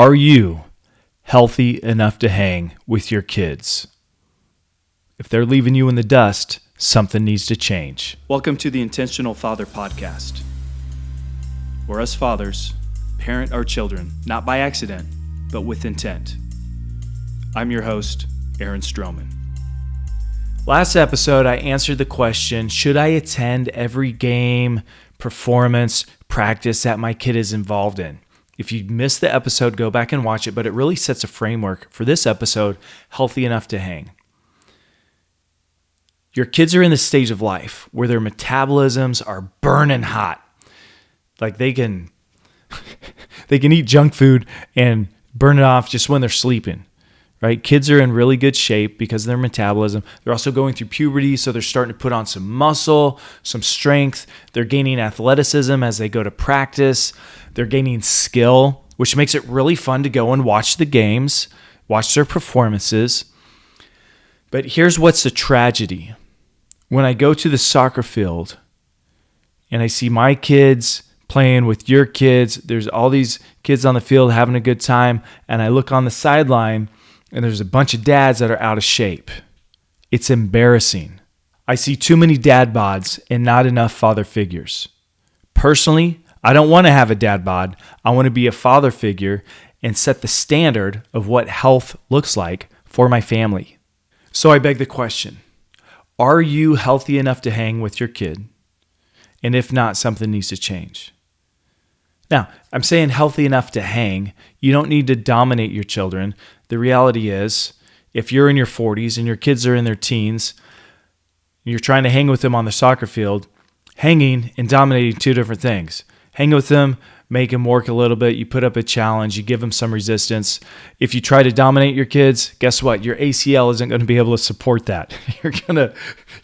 Are you healthy enough to hang with your kids? If they're leaving you in the dust, something needs to change. Welcome to the Intentional Father Podcast, where us fathers parent our children, not by accident, but with intent. I'm your host, Aaron Stroman. Last episode, I answered the question, should I attend every game, performance, practice that my kid is involved in? If you missed the episode, go back and watch it, but it really sets a framework for this episode, Healthy Enough to Hang. Your kids are in the stage of life where their metabolisms are burning hot. Like they can eat junk food and burn it off just when they're sleeping, right? Kids are in really good shape because of their metabolism. They're also going through puberty, so they're starting to put on some muscle, some strength. They're gaining athleticism as they go to practice. They're gaining skill, which makes it really fun to go and watch the games, watch their performances. But here's what's the tragedy. When I go to the soccer field and I see my kids playing with your kids, there's all these kids on the field having a good time, and I look on the sideline and there's a bunch of dads that are out of shape. It's embarrassing. I see too many dad bods and not enough father figures. Personally, I don't want to have a dad bod. I want to be a father figure and set the standard of what health looks like for my family. So I beg the question, are you healthy enough to hang with your kid? And if not, something needs to change. Now, I'm saying healthy enough to hang. You don't need to dominate your children. The reality is, if you're in your 40s and your kids are in their teens, you're trying to hang with them on the soccer field, hanging and dominating two different things. Hang with them, make them work a little bit, you put up a challenge, you give them some resistance. If you try to dominate your kids, guess what? Your ACL isn't going to be able to support that.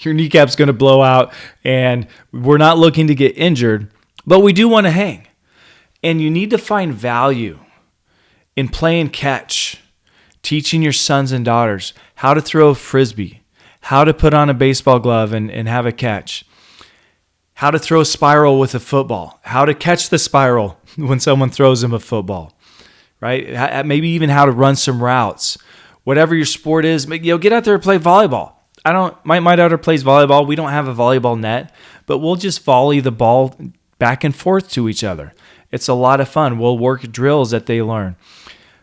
Your kneecap's going to blow out, and we're not looking to get injured, but we do want to hang. And you need to find value in playing catch, teaching your sons and daughters how to throw a frisbee, how to put on a baseball glove and have a catch, how to throw a spiral with a football, how to catch the spiral when someone throws them a football, right? Maybe even how to run some routes. Whatever your sport is, get out there and play volleyball. My daughter plays volleyball. We don't have a volleyball net, but we'll just volley the ball back and forth to each other. It's a lot of fun. We'll work drills that they learn.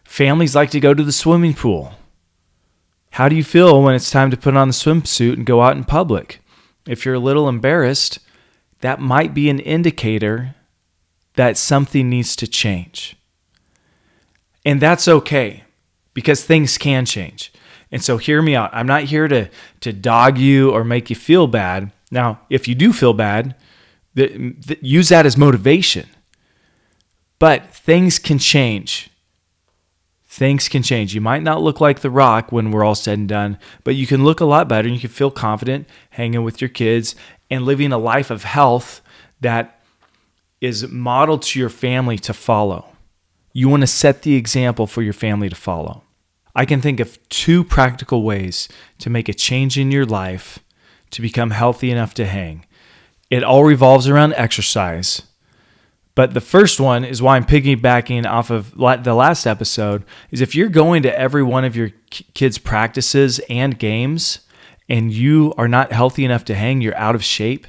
Families like to go to the swimming pool. How do you feel when it's time to put on the swimsuit and go out in public? If you're a little embarrassed, that might be an indicator that something needs to change. And that's okay, because things can change. And so hear me out. I'm not here to dog you or make you feel bad. Now, if you do feel bad, use that as motivation. But things can change. Things can change. You might not look like The Rock when we're all said and done, but you can look a lot better and you can feel confident hanging with your kids and living a life of health that is modeled to your family to follow. You want to set the example for your family to follow. I can think of two practical ways to make a change in your life to become healthy enough to hang. It all revolves around exercise. But the first one is why I'm piggybacking off of the last episode, is if you're going to every one of your kids' practices and games and you are not healthy enough to hang, you're out of shape,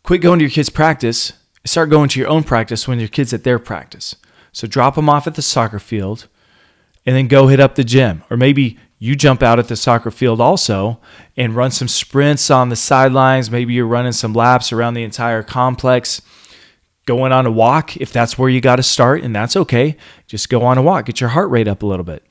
quit going to your kids' practice, start going to your own practice when your kid's at their practice. So drop them off at the soccer field and then go hit up the gym. Or maybe you jump out at the soccer field also and run some sprints on the sidelines. Maybe you're running some laps around the entire complex. Going on a walk, if that's where you got to start, and that's okay. Just go on a walk, get your heart rate up a little bit.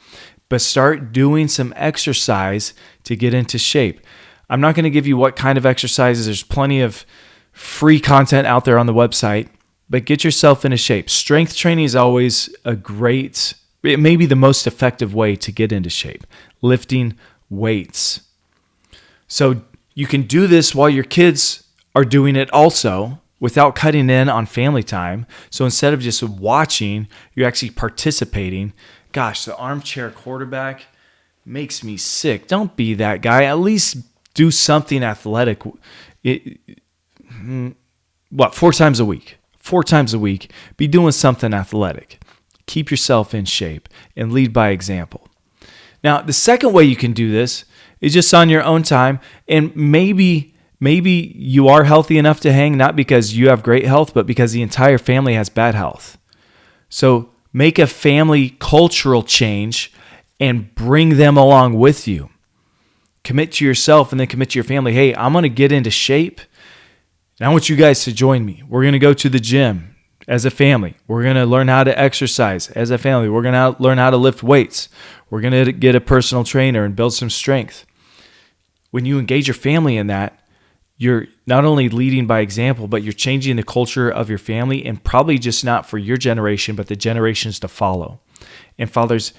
But start doing some exercise to get into shape. I'm not going to give you what kind of exercises. There's plenty of free content out there on the website, but get yourself into shape. Strength training is always it may be the most effective way to get into shape. Lifting weights. So you can do this while your kids are doing it also, without cutting in on family time. So instead of just watching, you're actually participating. Gosh, the armchair quarterback makes me sick. Don't be that guy. At least do something athletic. 4 times a week? 4 times a week, be doing something athletic. Keep yourself in shape and lead by example. Now, the second way you can do this is just on your own time. And maybe you are healthy enough to hang, not because you have great health, but because the entire family has bad health. So make a family cultural change and bring them along with you. Commit to yourself and then commit to your family. Hey, I'm going to get into shape and I want you guys to join me. We're going to go to the gym as a family. We're going to learn how to exercise as a family. We're going to learn how to lift weights. We're going to get a personal trainer and build some strength. When you engage your family in that, you're not only leading by example, but you're changing the culture of your family, and probably just not for your generation, but the generations to follow. And fathers,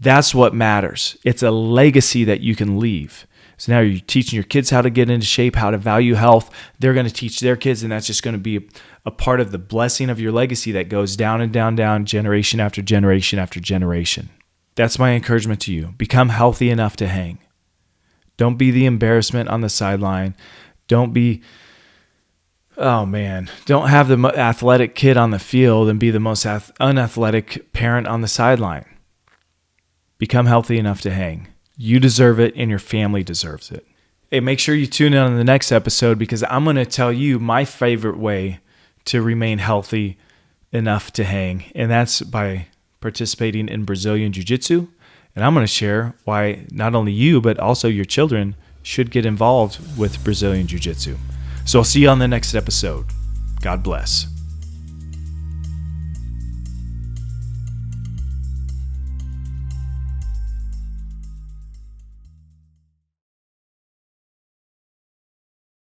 that's what matters. It's a legacy that you can leave. So now you're teaching your kids how to get into shape, how to value health. They're going to teach their kids, and that's just going to be a part of the blessing of your legacy that goes down and down, down, generation after generation after generation. That's my encouragement to you. Become healthy enough to hang. Don't be the embarrassment on the sideline. Don't have the athletic kid on the field and be the most unathletic parent on the sideline. Become healthy enough to hang. You deserve it, and your family deserves it. Hey, make sure you tune in on the next episode, because I'm going to tell you my favorite way to remain healthy enough to hang, and that's by participating in Brazilian Jiu-Jitsu. And I'm going to share why not only you, but also your children should get involved with Brazilian Jiu-Jitsu. So I'll see you on the next episode. God bless.